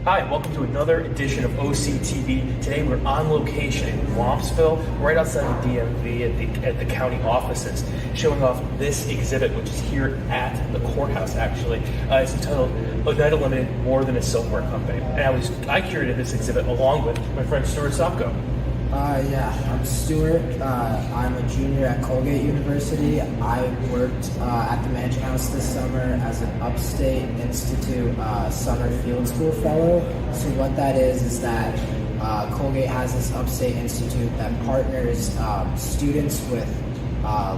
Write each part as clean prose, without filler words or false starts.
Hi, welcome to another edition of OCTV. Today we're on location in Wampsville, right outside the DMV at the county offices, showing off this exhibit, which is here at the courthouse actually. It's entitled Oneida Limited, More Than a Silverware Company. And I curated this exhibit along with my friend Stuart Sopko. I'm Stuart. I'm a junior at Colgate University. I worked at the Mansion House this summer as an Upstate Institute summer field school fellow. So what that is that Colgate has this Upstate Institute that partners students with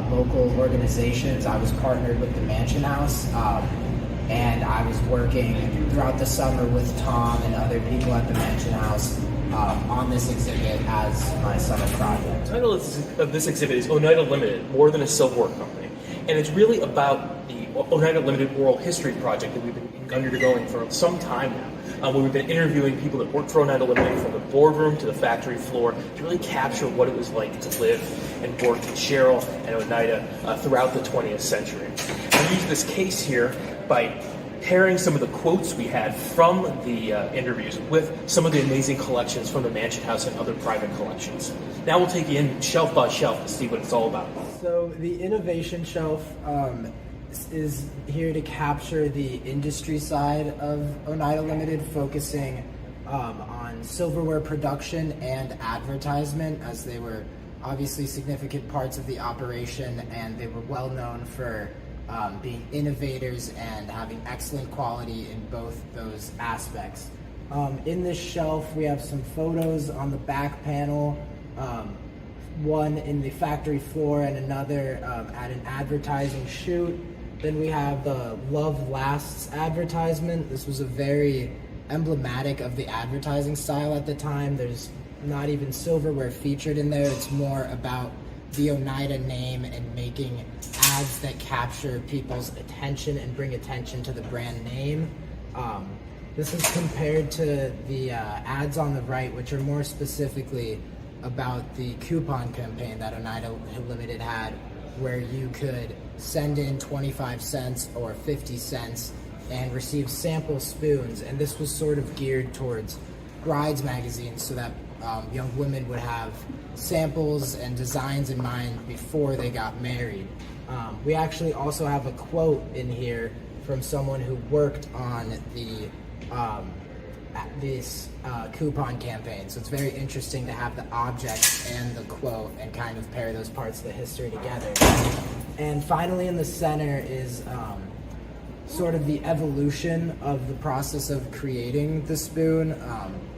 local organizations. I was partnered with the Mansion House, and I was working throughout the summer with Tom and other people at the Mansion House on this exhibit as my summer project. The title of this exhibit is Oneida Limited, More Than a Silverware Company. And it's really about the Oneida Limited Oral History Project that we've been undergoing for some time now, where we've been interviewing people that work for Oneida Limited from the boardroom to the factory floor to really capture what it was like to live and work in Sherrill and Oneida throughout the 20th century. I use this case here by pairing some of the quotes we had from the interviews with some of the amazing collections from the Mansion House and other private collections. Now we'll take you in shelf by shelf to see what it's all about. So the innovation shelf is here to capture the industry side of Oneida Limited, focusing on silverware production and advertisement, as they were obviously significant parts of the operation, and they were well known for being innovators and having excellent quality in both those aspects. In this shelf, we have some photos on the back panel, one in the factory floor and another at an advertising shoot. Then we have the Love Lasts advertisement. This was a very emblematic of the advertising style at the time. There's not even silverware featured in there. It's more about the Oneida name and making ads that capture people's attention and bring attention to the brand name. This is compared to the ads on the right, which are more specifically about the coupon campaign that Oneida Limited had, where you could send in 25 cents or 50 cents and receive sample spoons. And this was sort of geared towards brides magazines, so that young women would have samples and designs in mind before they got married. We actually also have a quote in here from someone who worked on the this coupon campaign. So it's very interesting to have the object and the quote and kind of pair those parts of the history together. And finally in the center is sort of the evolution of the process of creating the spoon,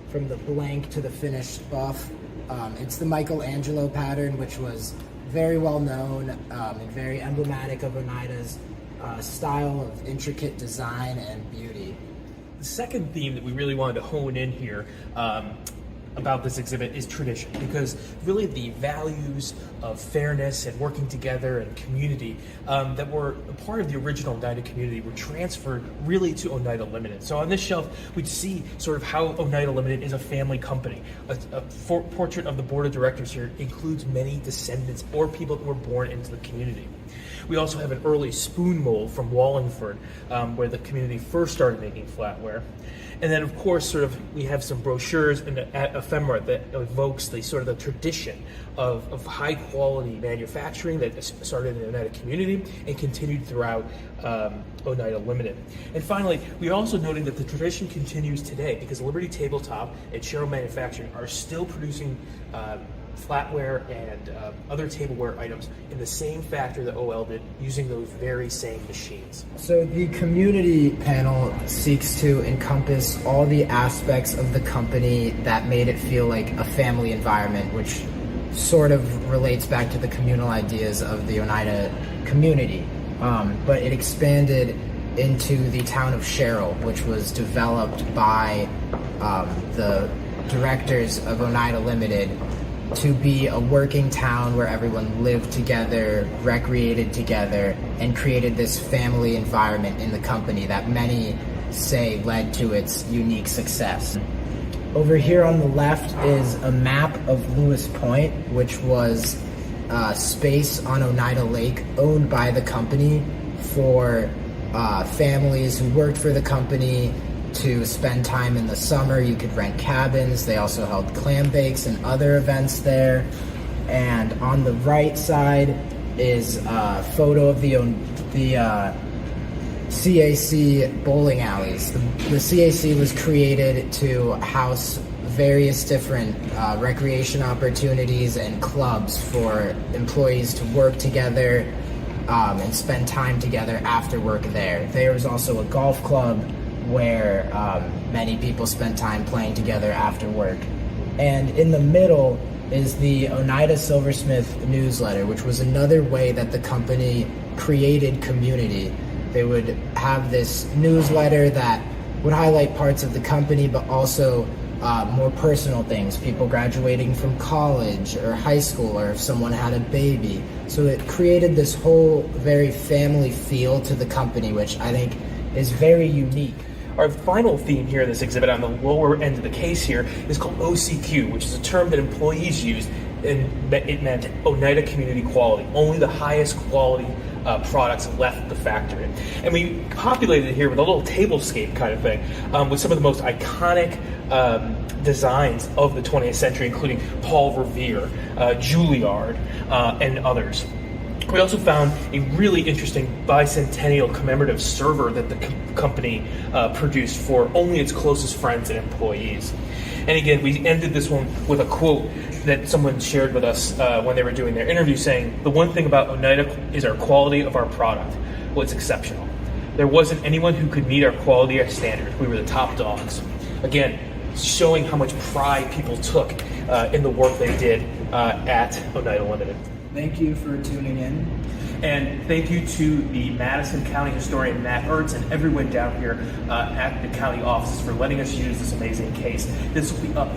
from the blank to the finished buff. It's the Michelangelo pattern, which was very well known and very emblematic of Oneida's style of intricate design and beauty. The second theme that we really wanted to hone in here about this exhibit is tradition, because really the values of fairness and working together and community that were a part of the original Oneida community were transferred really to Oneida Limited. So on this shelf, we'd see sort of how Oneida Limited is a family company. A portrait of the board of directors here includes many descendants or people that were born into the community. We also have an early spoon mold from Wallingford, where the community first started making flatware. And then, of course, we have some brochures and ephemera that evokes the sort of the tradition of high quality manufacturing that started in the Oneida community and continued throughout Oneida Limited. And finally, we also noted that the tradition continues today, because Liberty Tabletop and Sherrill Manufacturing are still producing flatware and other tableware items in the same factory that OL did, using those very same machines. So the community panel seeks to encompass all the aspects of the company that made it feel like a family environment, which sort of relates back to the communal ideas of the Oneida community. But it expanded into the town of Sherrill, which was developed by the directors of Oneida Limited to be a working town where everyone lived together, recreated together, and created this family environment in the company that many say led to its unique success. Over here on the left is a map of Lewis Point, which was space on Oneida Lake owned by the company for families who worked for the company to spend time in the summer. You could rent cabins. They also held clam bakes and other events there. And on the right side is a photo of the CAC bowling alleys. The CAC was created to house various different recreation opportunities and clubs for employees to work together and spend time together after work there. There was also a golf club where many people spent time playing together after work. And in the middle is the Oneida Silversmith newsletter, which was another way that the company created community. They would have this newsletter that would highlight parts of the company, but also more personal things, people graduating from college or high school, or if someone had a baby. So it created this whole very family feel to the company, which I think is very unique. Our final theme here in this exhibit on the lower end of the case here is called OCQ, which is a term that employees used, and it meant Oneida Community Quality, only the highest quality products left the factory. And we populated it here with a little tablescape kind of thing, with some of the most iconic designs of the 20th century, including Paul Revere, Juilliard, and others. We also found a really interesting bicentennial commemorative server that the company produced for only its closest friends and employees. And again, we ended this one with a quote that someone shared with us when they were doing their interview, saying, "The one thing about Oneida is our quality of our product. Well, it's exceptional. There wasn't anyone who could meet our quality or standard. We were the top dogs." Again, showing how much pride people took in the work they did at Oneida Limited. Thank you for tuning in. And thank you to the Madison County historian Matt Ertz and everyone down here at the county offices for letting us use this amazing case. This will be up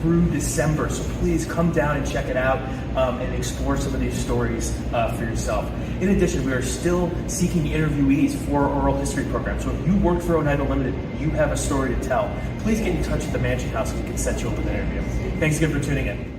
through December, so please come down and check it out and explore some of these stories for yourself. In addition, we are still seeking interviewees for our oral history program. So if you worked for Oneida Limited, you have a story to tell, please get in touch with the Mansion House and we can set you up with an interview. Thanks again for tuning in.